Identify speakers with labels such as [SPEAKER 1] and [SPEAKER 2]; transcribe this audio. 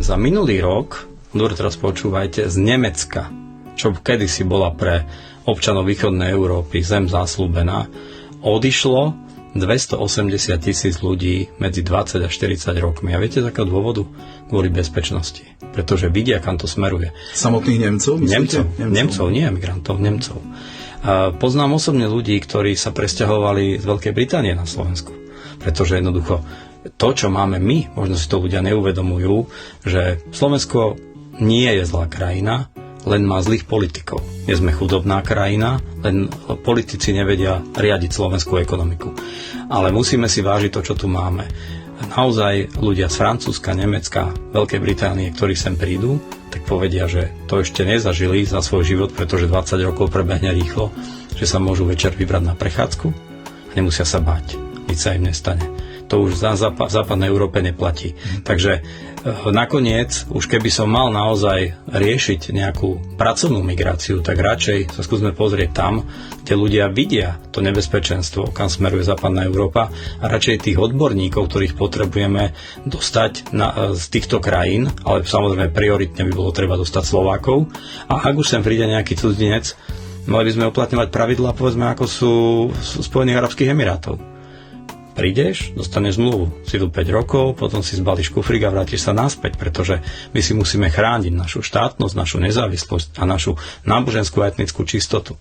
[SPEAKER 1] len za minulý rok, teraz počúvajte, z Nemecka, čo kedysi bola pre občanov východnej Európy zem zasľúbená, odišlo 280,000 ľudí medzi 20 a 40 rokmi. A viete z akého dôvodu? Kvôli bezpečnosti. Pretože vidia, kam to smeruje.
[SPEAKER 2] Samotných Nemcov?
[SPEAKER 1] Nemcov, nie emigrantov, Nemcov. Poznám osobne ľudí, ktorí sa presťahovali z Veľkej Británie na Slovensku. Pretože jednoducho to, čo máme my, možno si to ľudia neuvedomujú, že Slovensko nie je zlá krajina, len má zlých politikov. Nie sme chudobná krajina, len politici nevedia riadiť slovenskú ekonomiku. Ale musíme si vážiť to, čo tu máme. Naozaj ľudia z Francúzska, Nemecka, Veľkej Británie, ktorí sem prídu, tak povedia, že to ešte nezažili za svoj život, pretože 20 rokov prebehne rýchlo, že sa môžu večer vybrať na prechádzku a nemusia sa báť. Nič sa im nestane. To už v západnej Európe neplatí. Takže nakoniec, už keby som mal naozaj riešiť nejakú pracovnú migráciu, tak radšej sa skúsme pozrieť tam, kde ľudia vidia to nebezpečenstvo, kam smeruje západná Európa, a radšej tých odborníkov, ktorých potrebujeme dostať z týchto krajín, ale samozrejme prioritne by bolo treba dostať Slovákov. A ak už sem príde nejaký cudzinec, mali by sme uplatňovať pravidlá, povedzme, ako sú Spojených arabských emirátov. Prídeš, dostaneš zmluvu, si tu 5 rokov, potom si zbalíš kufrík a vrátiš sa naspäť, pretože my si musíme chrániť našu štátnosť, našu nezávislosť a našu náboženskú a etnickú čistotu.